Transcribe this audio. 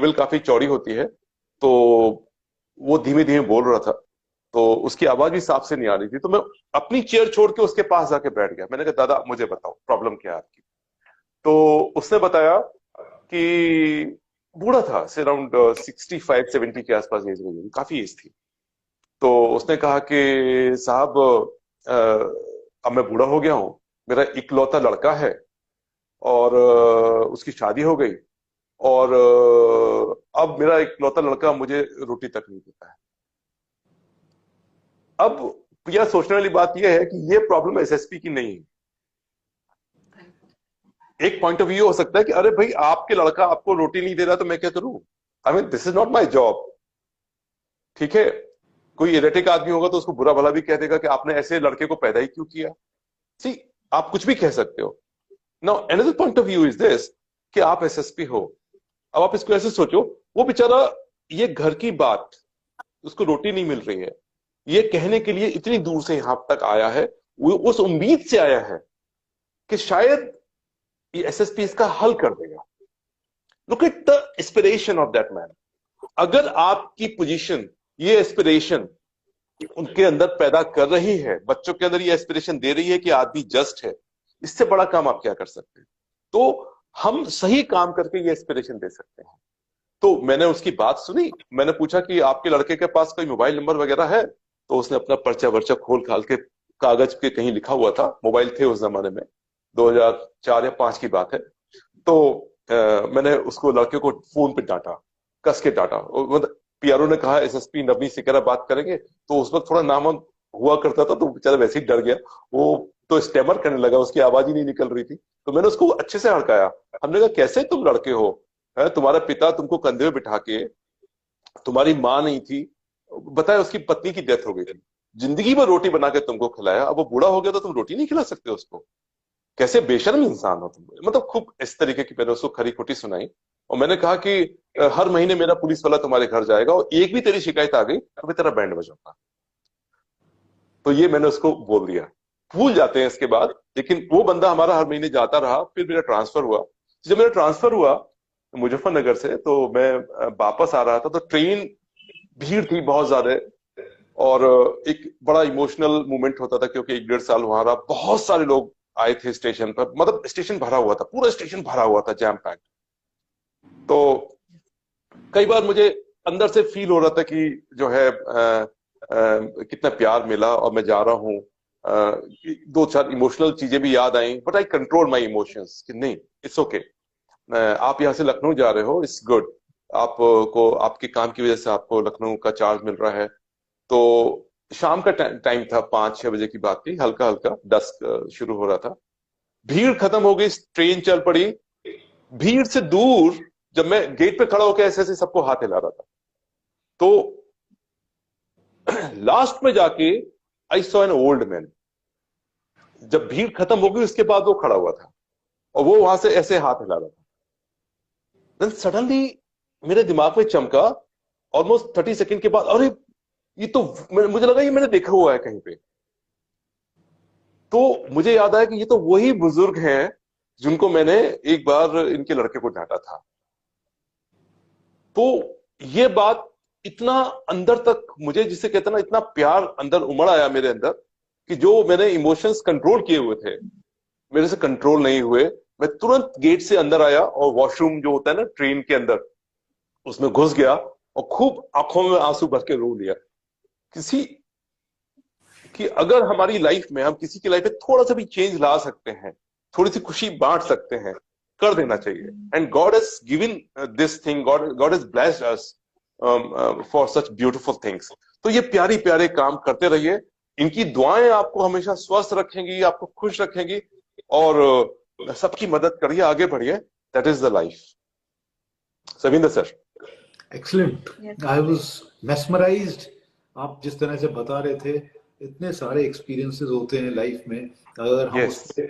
Table काफी चौड़ी होती है, तो वो धीमे धीमे बोल रहा था, तो उसकी आवाज भी साफ से नहीं आ रही थी। तो मैं अपनी चेयर छोड़ के उसके पास जाके बैठ गया। मैंने कहा दादा मुझे बताओ प्रॉब्लम क्या है आपकी। तो उसने बताया कि बूढ़ा था, से अराउंड 65-70 के आसपास एज में, काफी एज थी। तो उसने कहा कि साहब अब मैं बूढ़ा हो गया हूँ, मेरा इकलौता लड़का है, और उसकी शादी हो गई, और अब मेरा इकलौता लड़का मुझे रोटी तक नहीं देता है। अब यह सोचने वाली बात यह है कि यह प्रॉब्लम एसएसपी की नहीं है। एक पॉइंट ऑफ व्यू हो सकता है कि अरे भाई आपके लड़का आपको रोटी नहीं दे रहा तो मैं क्या करूं, I mean this is not my job. ठीक है, कोई इरेटिक आदमी होगा तो उसको बुरा भला भी कह देगा कि आपने ऐसे लड़के को पैदा ही क्यों किया। सी, आप कुछ भी कह सकते हो। Now another point of view is this कि आप एसएसपी हो। अब आप इसको ऐसे सोचो, वो बेचारा ये घर की बात, उसको रोटी नहीं मिल रही है, ये कहने के लिए इतनी दूर से यहां तक आया है, वो उस उम्मीद से आया है कि शायद ये एसएसपी इसका हल कर देगा। Look at the aspiration of that man. अगर आपकी पोजीशन ये एस्पिरेशन उनके अंदर पैदा कर रही है, बच्चों के अंदर ये एस्पिरेशन दे रही है कि आदमी जस्ट है, इससे बड़ा काम आप क्या कर सकते हैं। तो हम सही काम करके ये एस्पिरेशन दे सकते हैं। तो मैंने उसकी बात सुनी, मैंने पूछा कि आपके लड़के के पास कोई मोबाइल नंबर वगैरह है। तो उसने अपना पर्चा वर्चा खोल खाल के, कागज के कहीं लिखा हुआ था, मोबाइल थे उस जमाने में, 2004 या 5 की बात है। तो मैंने उसको, लड़के को फोन पे डांटा, कस के डांटा। मतलब पीआरओ ने कहा एसएसपी नवनीत सिकरा बात करेंगे, तो उस वक्त थोड़ा नाम हुआ करता था, तो बेचारा वैसे ही डर गया। वो तो स्टेमर करने लगा, उसकी आवाज ही नहीं निकल रही थी। तो मैंने उसको अच्छे से हड़काया। हमने कहा कैसे तुम लड़के हो, है तुम्हारा पिता तुमको कंधे में बिठा के, तुम्हारी माँ नहीं थी, बताया उसकी पत्नी की डेथ हो गई थी, जिंदगी भर रोटी बना के तुमको खिलाया, अब वो बूढ़ा हो गया तो तुम रोटी नहीं खिला सकते उसको, कैसे बेशर्म इंसान हो तुम। मतलब खूब इस तरीके की मैंने उसको खरी खोटी सुनाई। और मैंने कहा कि हर महीने मेरा पुलिस वाला तुम्हारे घर जाएगा, और एक भी तेरी शिकायत आ गई तो मैं तेरा बैंड बजाऊंगा। तो ये मैंने उसको बोल दिया। भूल जाते हैं इसके बाद, लेकिन वो बंदा हमारा हर महीने जाता रहा। फिर मेरा ट्रांसफर हुआ। जब मेरा ट्रांसफर हुआ मुजफ्फरनगर से, तो मैं वापस आ रहा था, तो ट्रेन, भीड़ थी बहुत ज्यादा, और एक बड़ा इमोशनल मोमेंट होता था, क्योंकि 1-1.5 साल वहां रहा, बहुत सारे लोग आए थे स्टेशन पर, मतलब स्टेशन भरा हुआ था, पूरा स्टेशन भरा हुआ था, जैम पैक। तो कई बार मुझे अंदर से फील हो रहा था कि जो है कितना प्यार मिला, और मैं जा रहा हूँ। 2-4 इमोशनल चीजें भी याद आई, but I control my emotions कि नहीं, इट्स ओके। आप यहाँ से लखनऊ जा रहे हो, इट्स गुड, आपको आपके काम की वजह से आपको लखनऊ का चार्ज मिल रहा है। तो शाम का टाइम था, 5-6 बजे की बात थी, हल्का हल्का डस्क शुरू हो रहा था। भीड़ खत्म हो गई, ट्रेन चल पड़ी। भीड़ से दूर जब मैं गेट पे खड़ा होकर ऐसे ऐसे सबको हाथ हिला रहा था, तो लास्ट में जाके I saw an old man. जब भीड़ खत्म हो गई उसके बाद वो खड़ा हुआ था, और वो वहां से ऐसे हाथ हिला रहा था। देन सडनली मेरे दिमाग में चमका, ऑलमोस्ट 30 सेकंड के बाद, अरे ये तो, मुझे लगा ये मैंने देखा हुआ है कहीं पे। तो मुझे याद आया कि ये तो वही बुजुर्ग हैं जिनको मैंने एक बार इनके लड़के को डांटा था। तो ये बात इतना अंदर तक मुझे, जिसे कहते हैं ना, इतना प्यार अंदर उमड़ आया मेरे अंदर, कि जो मैंने इमोशंस कंट्रोल किए हुए थे, मेरे से कंट्रोल नहीं हुए। मैं तुरंत गेट से अंदर आया, और वॉशरूम जो होता है ना ट्रेन के अंदर, उसमें घुस गया, और खूब आंखों में आंसू भर के रो लिया। किसी कि अगर हमारी लाइफ में हम किसी की लाइफ में थोड़ा सा भी चेंज ला सकते हैं, थोड़ी सी खुशी बांट सकते हैं, कर देना चाहिए। And God has given this thing, God God has blessed us for such beautiful things. तो ये प्यारी प्यारे काम करते रहिए। इनकी दुआएं आपको हमेशा स्वस्थ रखेंगी, आपको खुश रखेंगी, और सबकी मदद करिए, आगे बढ़िए। That is the life. Savinder sir. Excellent, I was mesmerised. आप जिस तरह से बता रहे थे, इतने सारे एक्सपीरियंसेस होते हैं लाइफ में, अगर हम यस। उस पर